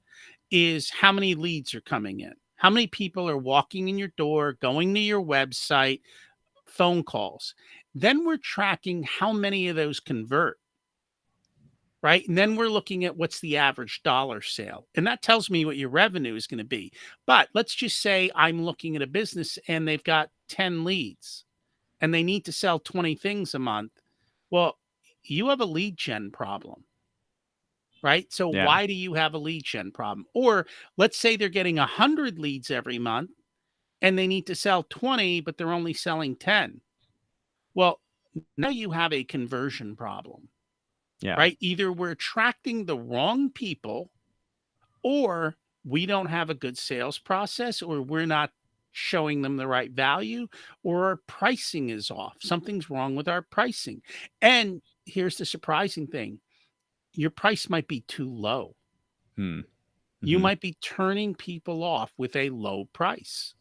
is how many leads are coming in, how many people are walking in your door, going to your website, phone calls. Then we're tracking how many of those convert. Right. And then we're looking at what's the average dollar sale. And that tells me what your revenue is going to be. But let's just say I'm looking at a business and they've got 10 leads and they need to sell 20 things a month. Well, you have a lead gen problem, right? So yeah. why do you have a lead gen problem? Or let's say they're getting 100 leads every month and they need to sell 20, but they're only selling 10. Well, now you have a conversion problem. Yeah. Right? Either we're attracting the wrong people, or we don't have a good sales process, or we're not showing them the right value, or our pricing is off. Something's wrong with our pricing. And here's the surprising thing. Your price might be too low. Hmm. You Mhm. might be turning people off with a low price.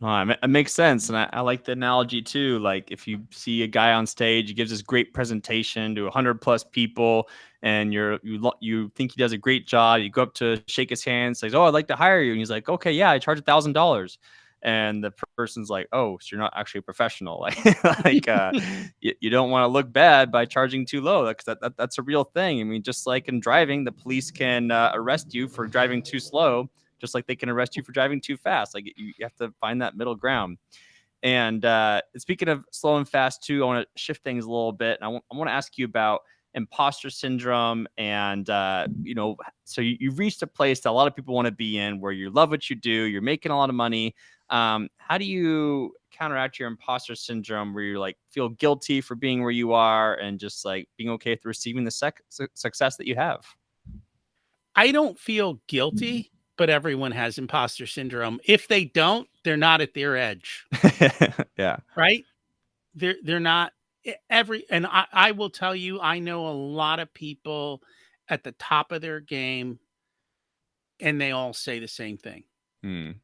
It makes sense. And I like the analogy too. Like if you see a guy on stage, he gives this great presentation to 100 plus people and you think he does a great job. You go up to shake his hand, says, "Oh, I'd like to hire you." And he's like, "Okay, yeah, I charge $1,000." And the person's like, "Oh, so you're not actually a professional." You don't want to look bad by charging too low. That's a real thing. I mean, just like in driving, the police can arrest you for driving too slow, just like they can arrest you for driving too fast. Like you have to find that middle ground. And speaking of slow and fast too, I want to shift things a little bit. And I want to ask you about imposter syndrome. And, so you've reached a place that a lot of people want to be in where you love what you do, you're making a lot of money. How do you counteract your imposter syndrome where you like feel guilty for being where you are and just like being okay with receiving the success that you have? I don't feel guilty, but everyone has imposter syndrome. If they don't, they're not at their edge, Yeah. right? They're not and I will tell you, I know a lot of people at the top of their game and they all say the same thing.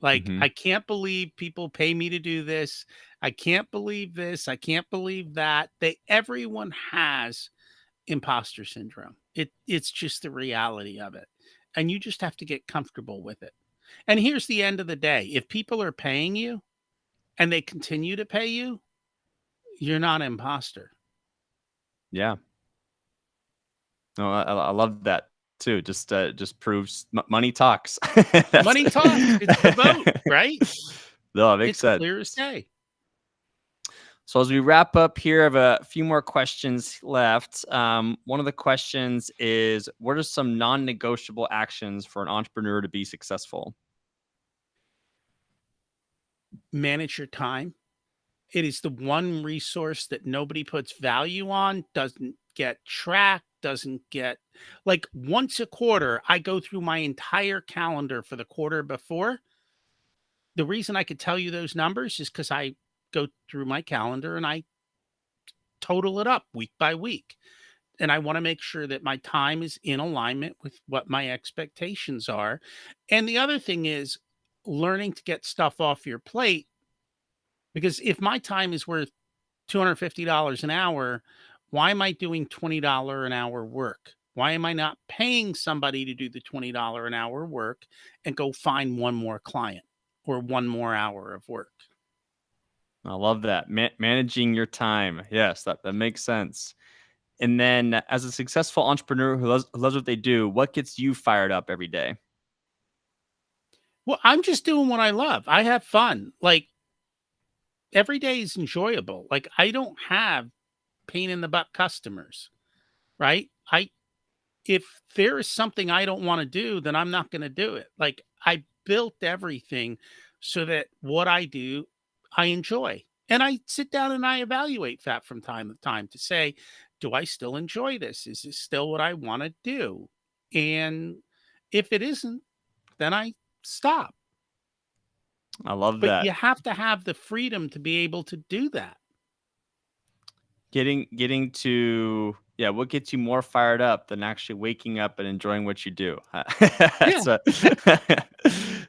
Like, Mm-hmm. I can't believe people pay me to do this. I can't believe this. I can't believe that. Everyone has imposter syndrome. It's just the reality of it. And you just have to get comfortable with it. And here's the end of the day. If people are paying you and they continue to pay you, you're not an imposter. Yeah. No, I love that. too. Just proves money talks. Money talks. It's the vote, right? No, it makes It's sense. clear as day. So as we wrap up here, I have a few more questions left. One of the questions is, what are some non-negotiable actions for an entrepreneur to be successful? Manage your time. It is the one resource that nobody puts value on, doesn't get tracked, doesn't get like once a quarter, I go through my entire calendar for the quarter before. The reason I could tell you those numbers is because I go through my calendar and I total it up week by week. And I want to make sure that my time is in alignment with what my expectations are. And the other thing is learning to get stuff off your plate, because if my time is worth $250 an hour, why am I doing $20 an hour work? Why am I not paying somebody to do the $20 an hour work and go find one more client or one more hour of work? I love that. Managing your time. Yes, that makes sense. And then as a successful entrepreneur who loves what they do, what gets you fired up every day? Well, I'm just doing what I love. I have fun. Like every day is enjoyable. Like I don't have pain in the butt customers, right? If there is something I don't want to do, then I'm not going to do it. Like I built everything so that what I do, I enjoy. And I sit down and I evaluate that from time to time to say, do I still enjoy this? Is this still what I want to do? And if it isn't, then I stop. I love But that. you have to have the freedom to be able to do that. Getting to, yeah, what gets you more fired up than actually waking up and enjoying what you do? Yeah.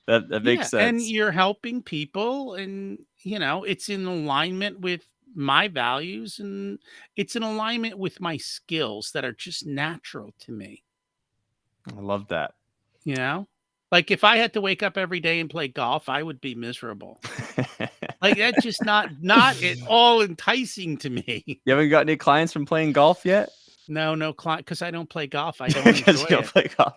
That makes Yeah, and sense. you're helping people and, it's in alignment with my values and it's in alignment with my skills that are just natural to me, I love that. you know? Like if I had to wake up every day and play golf, I would be miserable. Like that's just not at all enticing to me. You haven't got any clients from playing golf yet? No client because I don't play golf. I don't Because enjoy you don't it. play golf.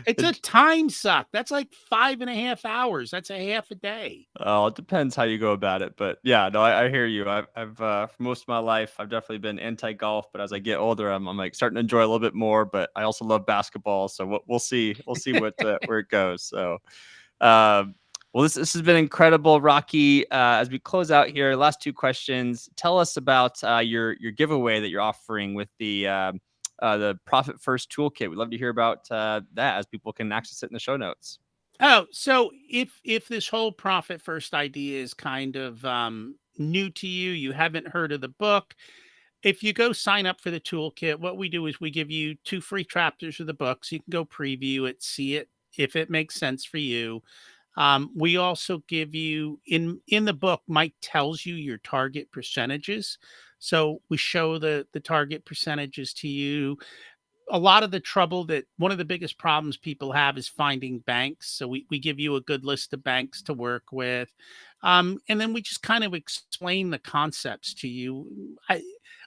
It's a time suck. That's like 5.5 hours. That's a half a day. Oh, it depends how you go about it, but yeah, no, I hear you. I've for most of my life, I've definitely been anti-golf, but as I get older, I'm like starting to enjoy a little bit more. But I also love basketball, so we'll see, what where it goes. So, um, well, this has been incredible, Rocky. As we close out here, last two questions. Tell us about your giveaway that you're offering with the Profit First Toolkit. We'd love to hear about that, as people can access it in the show notes. Oh, so if this whole profit first idea is kind of new to you, you haven't heard of the book, if you go sign up for the toolkit, what we do is we give you 2 free chapters of the book so you can go preview it, see it if it makes sense for you. We also give you in the book, Mike tells you your target percentages. So we show the target percentages to you. A lot of the trouble that one of the biggest problems people have is finding banks. So we give you a good list of banks to work with. And then we just kind of explain the concepts to you.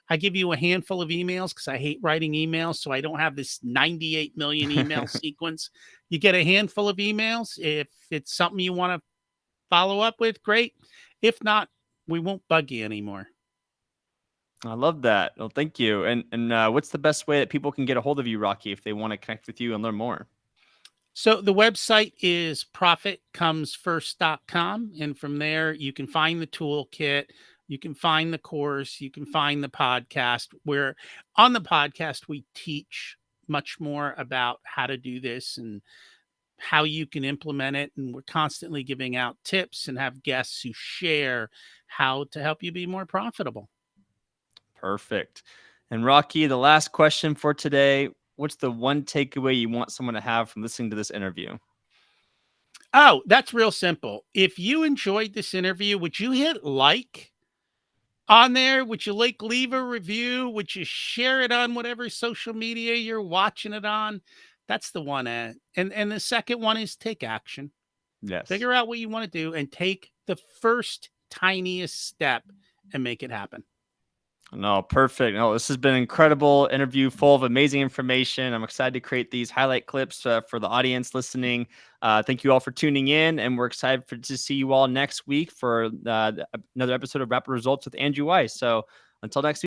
I give you a handful of emails because I hate writing emails. So I don't have this 98 million email sequence. You get a handful of emails. If it's something you want to follow up with, great. If not, we won't bug you anymore. I love that. Well, thank you. And what's the best way that people can get a hold of you, Rocky, if they want to connect with you and learn more? So the website is profitcomesfirst.com. And from there, you can find the toolkit, you can find the course, you can find the podcast, where on the podcast, we teach much more about how to do this and how you can implement it. And we're constantly giving out tips and have guests who share how to help you be more profitable. Perfect. And Rocky, the last question for today. What's the one takeaway you want someone to have from listening to this interview? Oh, that's real simple. If you enjoyed this interview, would you hit like on there? Would you leave a review? Would you share it on whatever social media you're watching it on? That's the one. And the second one is take action. Yes. Figure out what you want to do and take the first tiniest step and make it happen. No, perfect. No, this has been an incredible interview full of amazing information. I'm excited to create these highlight clips for the audience listening. Thank you all for tuning in, and we're excited to see you all next week for another episode of Rapid Results with Andrew Weiss. So until next week.